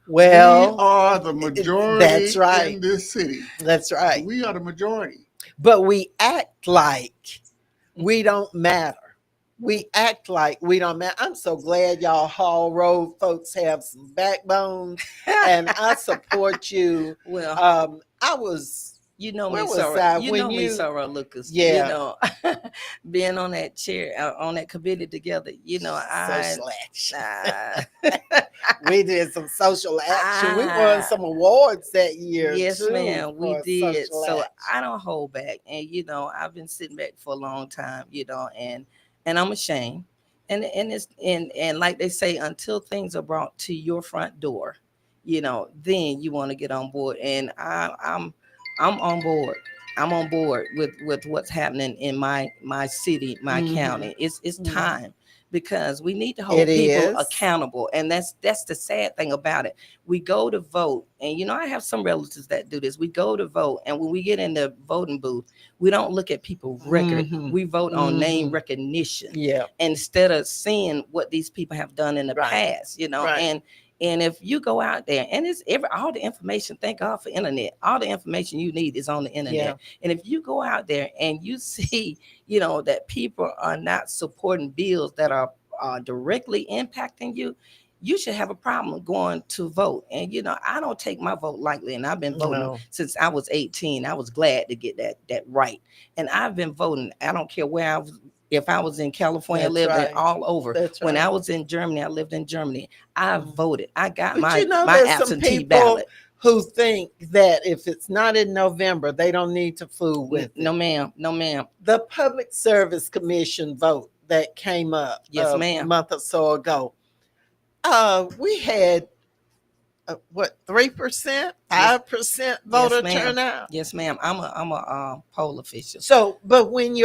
Well, we are the majority. That's right. In this city. That's right. We are the majority. But we act like we don't matter. We act like we don't matter. I'm so glad y'all Hall Road folks have some backbone, and I support you. Well, I was. You know me, Sarah. You know me, Sarah Lucas. Yeah. You know, being on that chair, on that committee together. You know, social action. We did some social action. We won some awards that year. Yes, too, ma'am. We did. So action. I don't hold back, and you know, I've been sitting back for a long time. You know, and I'm ashamed. And it's and like they say, until things are brought to your front door, you know, then you want to get on board. And I'm on board. I'm on board with what's happening in my city, my county. It's time, because we need to hold people accountable. And that's the sad thing about it. We go to vote, and you know, I have some relatives that do this. We go to vote, and when we get in the voting booth, we don't look at people's record. We vote on name recognition. Yeah. Instead of seeing what these people have done in the past, you know, and if you go out there, and it's all the information, thank God for internet, all the information you need is on the internet. Yeah. And if you go out there and you see, you know, that people are not supporting bills that are directly impacting you, you should have a problem going to vote. And, you know, I don't take my vote lightly. And I've been voting since I was 18. I was glad to get that right. And I've been voting. I don't care where I was. If I was in California, living all over. When I was in Germany, I lived in Germany. I voted. I got my absentee ballot. Who think that if it's not in November, they don't need to fool with it. No, ma'am. No, ma'am. The Public Service Commission vote that came up a month or so ago, we had 3%, 5% voter turnout. Yes, ma'am. I'm a poll official. So, but when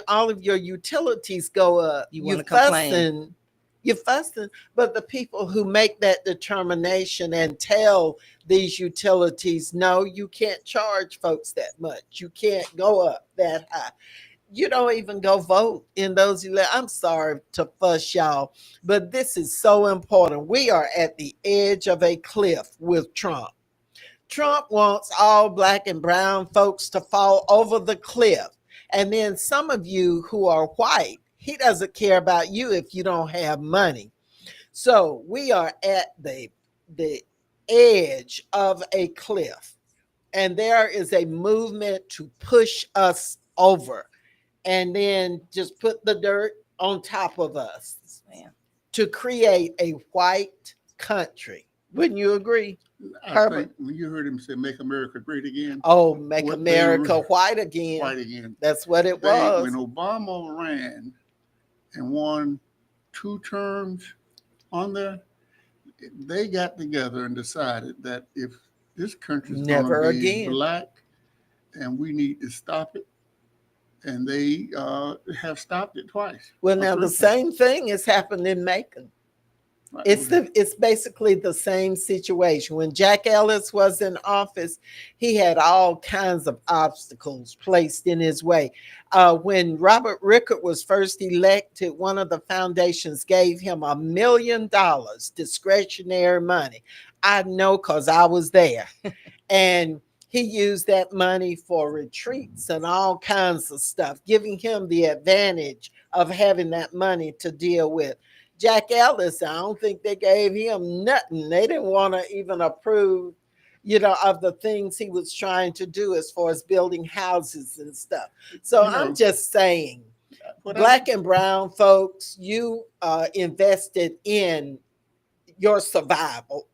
all of your utilities go up, you want to complain. You're fussing. But the people who make that determination and tell these utilities, no, you can't charge folks that much. You can't go up that high. You don't even go vote in those. I'm sorry to fuss y'all, but this is so important. We are at the edge of a cliff with Trump. Trump wants all Black and brown folks to fall over the cliff. And then some of you who are white, he doesn't care about you if you don't have money. So we are at the edge of a cliff. And there is a movement to push us over, and then just put the dirt on top of us to create a white country. Wouldn't you agree, Herbert? When you heard him say, make America great again. Oh, make America white again. White again. That's what it was. When Obama ran and won 2 terms on there, they got together and decided that if This country's going to Never be again. black, and we need to stop it. And they have stopped it twice Well, or now the three times. same thing has happened in Macon. Right. It's basically the same situation. When Jack Ellis was in office, he had all kinds of obstacles placed in his way. When Robert Rickard was first elected, one of the foundations gave him $1 million discretionary money. I know because I was there. And he used that money for retreats and all kinds of stuff, giving him the advantage of having that money to deal with. Jack Ellis, I don't think they gave him nothing. They didn't want to even approve, of the things he was trying to do as far as building houses and stuff. So I'm just saying, black and brown folks, you invested in your survival.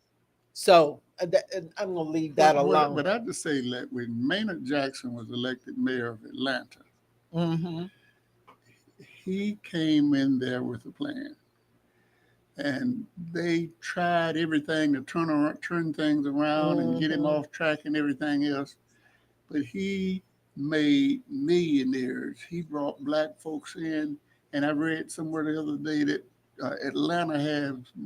So I'm going to leave that alone. But I just say that when Maynard Jackson was elected mayor of Atlanta, Mm-hmm. he came in there with a plan. And they tried everything to turn things around and get him off track and everything else. But he made millionaires. He brought black folks in. And I read somewhere the other day that Atlanta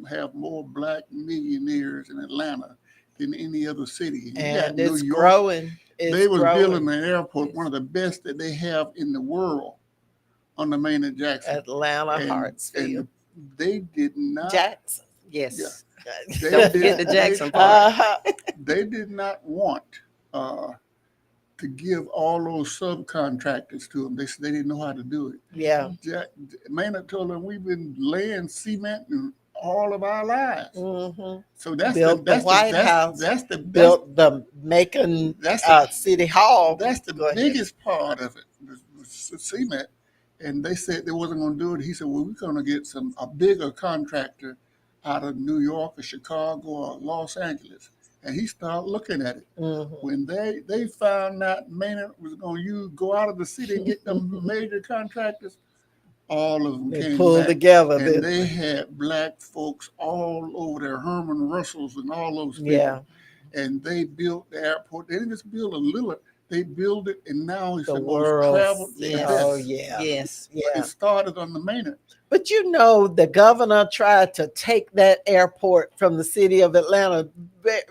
have more black millionaires in Atlanta than any other city. And it's growing. They was building an airport, one of the best that they have in the world, on the Maynard Jackson. Atlanta, Hartsfield. And they did not. Jackson. Yes. Yeah. Don't forget the Jackson part. They did not want to give all those subcontractors to them. They didn't know how to do it. Yeah. Maynard told them, we've been laying cement in all of our lives. Mm-hmm. So that's built the White House. That's the built the Macon City Hall. That's the biggest part of it, the cement. And they said they wasn't going to do it. He said, well, we're going to get a bigger contractor out of New York or Chicago or Los Angeles. And he started looking at it. Mm-hmm. When they found out Maynard was going to go out of the city and get them major contractors, all of them came pulled back, together. And they had black folks all over there, Herman Russells and all those people. Yeah. And they built the airport. They didn't just build a little. They built it, and now it's the most traveled. Yes. Oh, yeah. Yes. Yeah. It started on the Maynard. But the governor tried to take that airport from the city of Atlanta,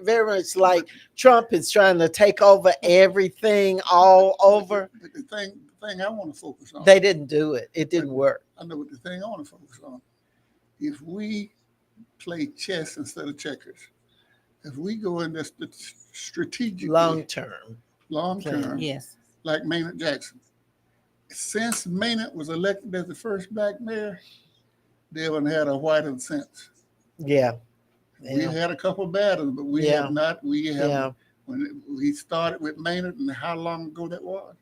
very much like Trump is trying to take over everything all over. The thing I want to focus on. They didn't do it. It didn't work. I know what the thing I want to focus on. If we play chess instead of checkers, if we go in this strategically, long term, yes, like Maynard Jackson. Since Maynard was elected as the first black mayor, they haven't had a whiter since. Yeah. We had a couple battles, but we have not. We have when we started with Maynard and how long ago that was.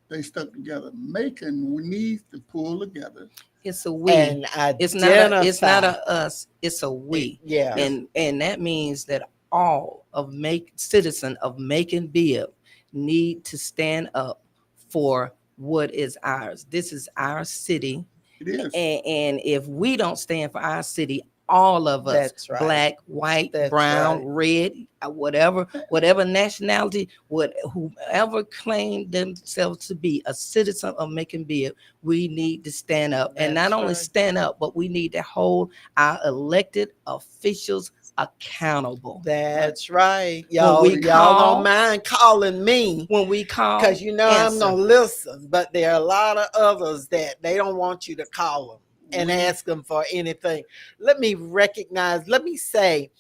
They stuck together. Macon needs to pull together. It's a we. And it's not a us. It's a we. Yeah. And that means that all of citizen of Macon Bibb need to stand up for what is ours. This is our city. It is. And if we don't stand for our city, all of us, that's right. Black, white, that's brown, right. red, whatever nationality, whoever claim themselves to be a citizen of Macon Bibb, we need to stand up. And not only stand up, but we need to hold our elected officials accountable. That's right. Y'all don't mind calling me when we call, because I'm gonna listen, but there are a lot of others that they don't want you to call them and ask them for anything. Let me say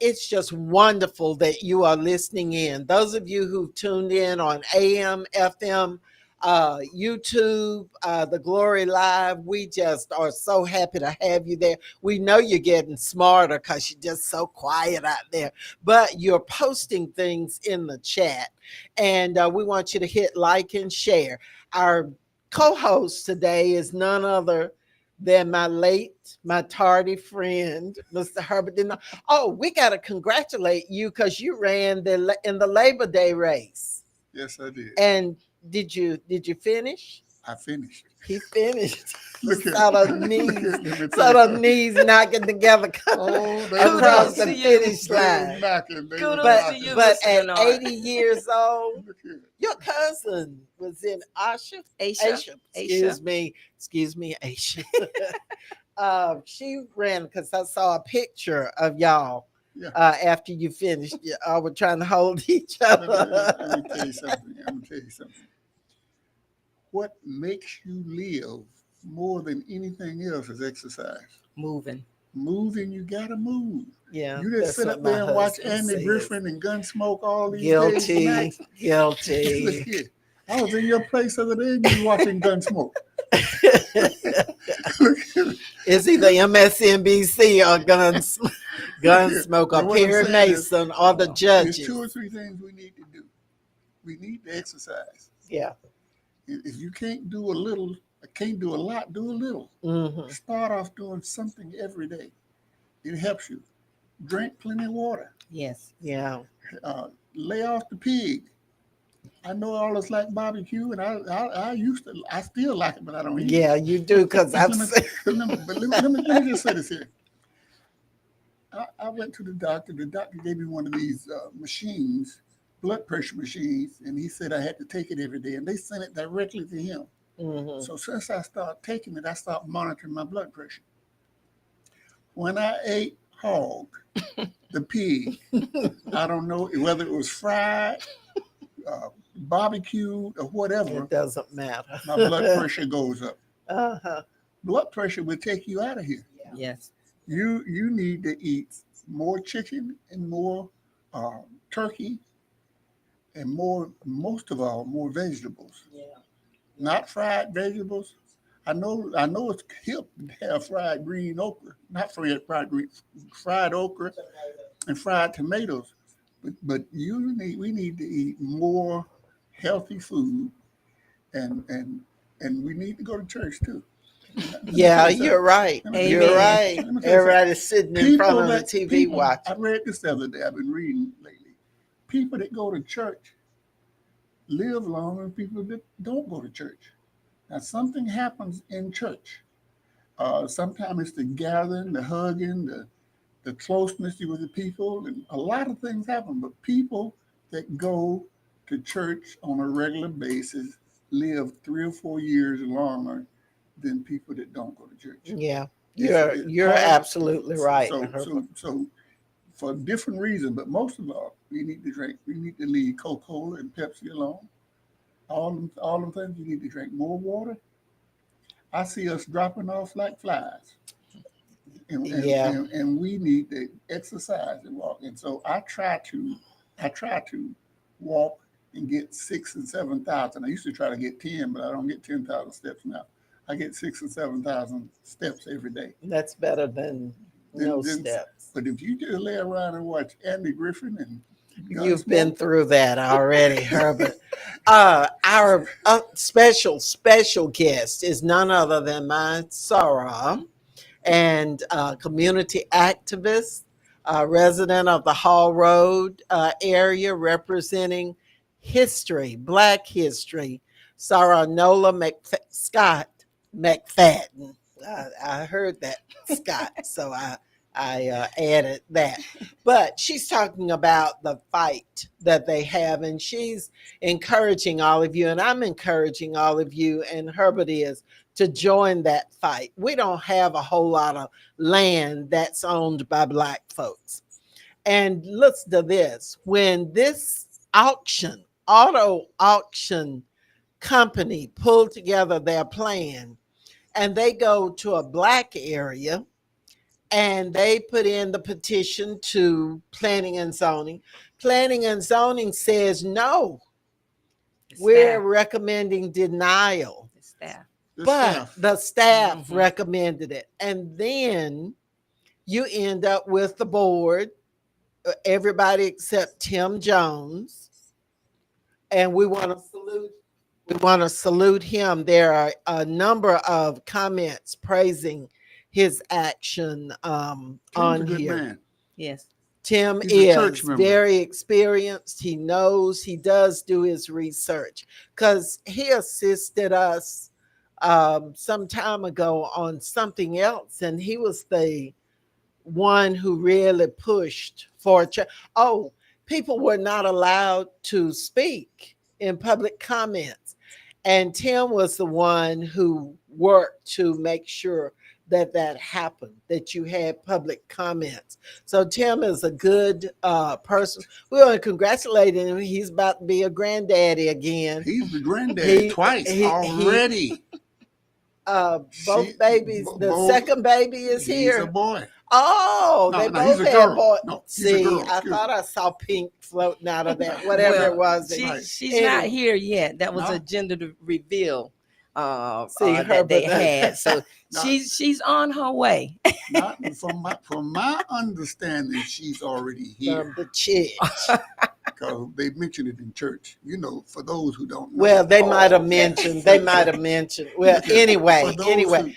it's just wonderful that you are listening in. Those of you who tuned in on AM, FM, YouTube, the Glory Live, we just are so happy to have you there. We know you're getting smarter because you're just so quiet out there, but you're posting things in the chat, and we want you to hit like and share. Our co-host today is none other than my tardy friend, Mr. Herbert. Oh, we got to congratulate you because you ran in the Labor Day race. Yes, I did. And did you finish? I finished. He finished. Look here. Saw those Look knees, here, let me saw tell those you. knees knocking together Oh, they across Kudos the to knocking. you. finish They was line. knocking. They was Kudos But to knocking. you, but Mr. at Bernard. 80 years old, Look here. your cousin was in Asha. Aisha. Excuse me, Aisha. She ran because I saw a picture of y'all Yeah. after you finished. I were trying to hold each Let me, other. let me tell you something. I'm gonna tell you something. What makes you live more than anything else is exercise. Moving. Moving, you gotta move. Yeah, You just that's sit what up my there and watch husband Andy says. Griffin and Gunsmoke all these days and Guilty, nights. Look guilty. here. I was in your place the other day and you was watching Gunsmoke. Look here. It's either MSNBC or Look here. Gunsmoke or But what I'm Perry saying is, Mason or the there's 2 or judges. 3 things we need to do. We need to exercise. Yeah. If you can't do a little, can't do a lot, do a little. Hmm. Start off doing something every day. It helps you. Drink plenty of water. Yes. Yeah. Lay off the pig. I know all us like barbecue, and I used to, I still like it, but I don't eat Yeah, it. you do because I've Let me, seen. let me just say this here. I went to the doctor. The doctor gave me one of these machines, blood pressure machines, and he said I had to take it every day, and they sent it directly to him. Mhm. So since I started taking it, I started monitoring my blood pressure. When I ate hog, the pig, I don't know whether it was fried, barbecued, or whatever, It doesn't matter. my blood pressure goes up. Uh-huh. Blood pressure will take you out of here. Yes. You need to eat more chicken and more turkey and most of all, more vegetables. Yeah. Not fried vegetables. I know it's hip to have fried green okra, not fried okra and fried tomatoes. But we need to eat more healthy food and we need to go to church too. Let me Yeah, tell you you're something. right. Let me tell you You're Amen. right. Let me tell you something. Everybody's sitting in front of the TV I watching. read this the other day. I've been reading lately. People that go to church live longer than people that don't go to church. Now something happens in church. Sometimes it's the gathering, the hugging, the closeness with the people, and a lot of things happen. But people that go to church on a regular basis live 3 or 4 years longer than people that don't go to church. Yeah, It's you're part of absolutely right, so Herbert. for different reasons, but most of all, we need to drink. We need to leave Coca-Cola and Pepsi alone. All them things. You need to drink more water. I see us dropping off like flies, Yeah, and we need to exercise and walk. And so I try to walk and get 6 and 7 thousand. I used to try to get 10, but I don't get 10,000 steps now. I get 6 and 7 thousand steps every day. that's better than no Then, steps. but if you just lay around and watch Andy Griffin and You've been Gunsmoke, through that already, Herbert. Our special guest is none other than my Sarah and community activist, resident of the Hall Road area, representing history, Black history. Sarah Nola Scott McFadden. I heard that Scott, so I added that. But she's talking about the fight that they have, and she's encouraging all of you, and I'm encouraging all of you, and Herbert is, to join that fight. We don't have a whole lot of land that's owned by Black folks. And listen to this, when this auto auction company pulled together their plan and they go to a Black area and they put in the petition to planning and zoning. Planning and zoning says no, The we're staff. recommending denial. The staff. the But staff. the staff Mhm. recommended it. And then you end up with the board, everybody except Tim Jones. And we want to salute him. There are a number of comments praising his action Tim's a on good here. man. Yes. Tim He's a church is member. very experienced. He knows, he does do his research because he assisted us some time ago on something else, and he was the one who really pushed for oh, people were not allowed to speak in public comments, and Tim was the one who worked to make sure that that happened, that you had public comments. So Tim is a good person. We want to congratulate him. He's about to be a granddaddy again. He's the granddaddy twice already. Both babies. The second baby is here. He's a boy. Oh, No, they no, he's both a had girl. boy. No, he's a See, girl. I Excuse thought me. I saw pink floating out of that, whatever Well, it was. she's Anyway. not here yet. That was No. a gender reveal See, that they Herbert. had. So No. she's on her way. Not from my understanding, she's already here From the church. because they mentioned it in church. You know, for those who don't know. Well, they might have okay. mentioned. They might have mentioned. Well, Okay. anyway, For those who-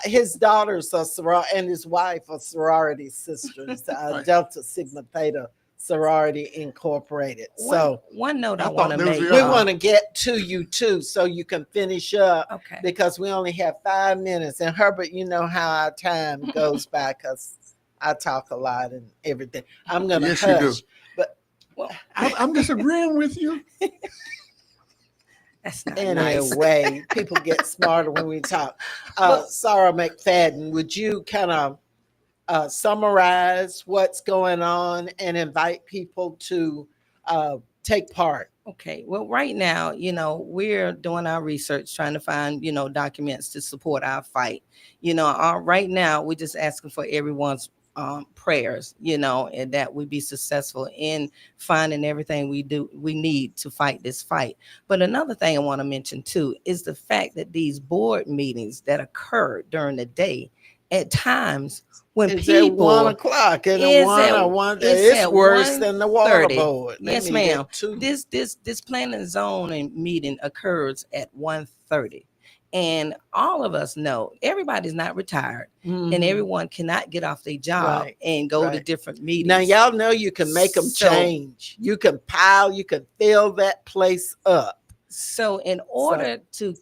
his daughters are and his wife are sorority sisters. Right. Delta Sigma Theta Sorority Incorporated. So One note I I want to thought there was make. the we other. want to get to you too, so you can finish up. Okay. Because we only have 5 minutes. And Herbert, you know how our time goes by because I talk a lot and everything. I'm going to Yes, you do. hush. But Well, I'm disagreeing with you. that's not nice. anyway, people get smarter when we talk. Sarah McFadden, would you kind of summarize what's going on and invite people to take part? Okay. Well, right now, we're doing our research, trying to find, documents to support our fight. Right now, we're just asking for everyone's prayers, and that we be successful in finding everything we need to fight this fight. But another thing I want to mention too is the fact that these board meetings that occur during the day, at times when It's people at 1 o'clock and it's worse than the water 1:30. board. They Yes, meet ma'am. at 2. This planning and zoning meeting occurs at 1:30. And all of us know everybody's not retired, and Mhm. everyone cannot get off their job Right, and go to right. different meetings. Now y'all know you can make them So- change. You can fill that place up. So in order to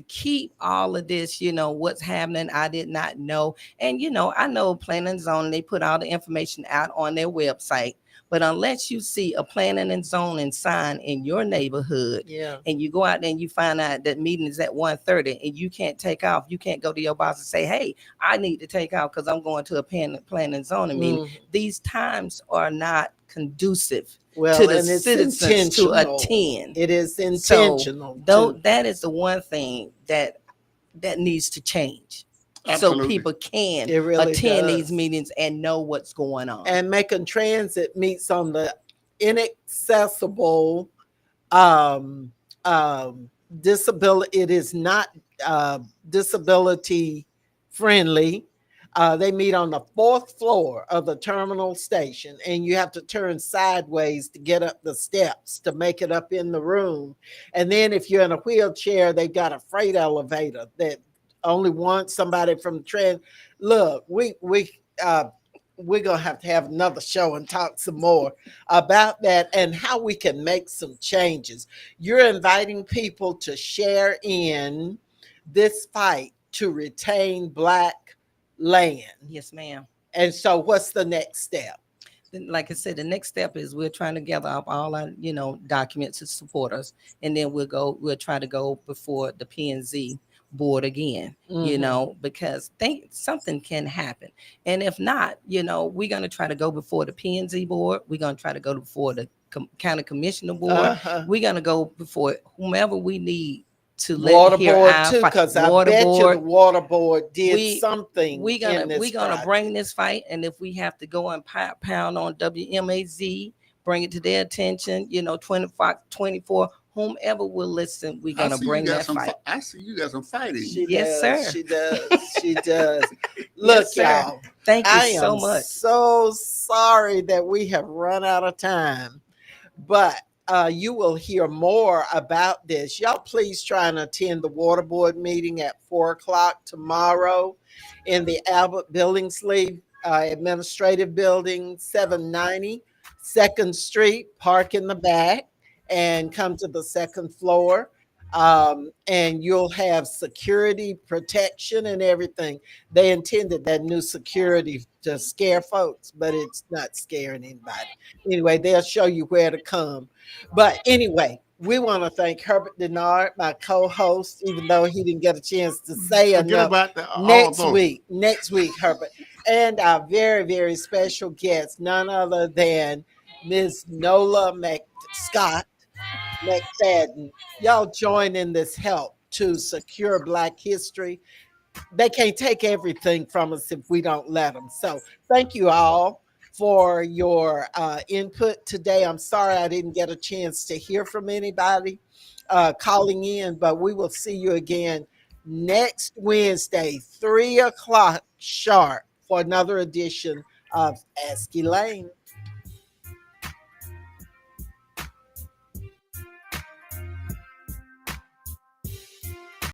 keep all of this, what's happening, I did not know. And I know planning and zoning, they put all the information out on their website. But unless you see a planning and zoning sign in your neighborhood, Yeah. and you go out there and you find out that meeting is at 1:30 and you can't take off, you can't go to your boss and say, hey, I need to take off because I'm going to a planning and zoning meeting. Mhm. These times are not conducive Well, to the and it's citizens to intentional. attend. It is So intentional. though too. that is the one thing that needs to change. Absolutely. So people can It really attend does. these meetings and know what's going on. And Macon Transit meets on the inaccessible disability. It is not disability friendly. They meet on the 4th floor of the terminal station, and you have to turn sideways to get up the steps to make it up in the room. And then if you're in a wheelchair, they've got a freight elevator that only wants somebody from the Look, we're gonna have to have another show and talk some more about that and how we can make some changes. You're inviting people to share in this fight to retain Black land. Yes, ma'am. And so what's the next step? Like I said, the next step is we're trying to gather up all our, documents to support us. And then we'll try to go before the P&Z board again, because something can happen. And if not, we're going to try to go before the P&Z board. We're going to try to go before the county commissioner board. We're going to go before whomever we need to Water hear board our too, fight. because I Water bet you board. the water board did something. We're gonna in this project. bring this fight, and if we have to go and pound on WMAZ, bring it to their attention. 24, whomever will listen, we're gonna bring that fight. I see you got some fighting. Yes, sir. She does. She does. Look, Yes, sir. y'all. Thank you I so am much. so sorry that we have run out of time, but you will hear more about this. Y'all please try and attend the water board meeting at 4 o'clock tomorrow in the Albert Billingsley Administrative Building, 790 2nd Street. Park in the back and come to the 2nd floor. and you'll have security protection and everything. They intended that new security to scare folks, but it's not scaring anybody. Anyway, they'll show you where to come. But anyway, we want to thank Herbert Denard, my co-host, even though he didn't get a chance to say Forget enough. about all of those. Next week, Herbert, and our very, very special guest, none other than Ms. Nola Scott McFadden. Y'all join in this help to secure Black history. They can't take everything from us if we don't let them. So thank you all for your input today. I'm sorry I didn't get a chance to hear from anybody calling in, but we will see you again next Wednesday, 3 o'clock sharp, for another edition of Ask Elaine.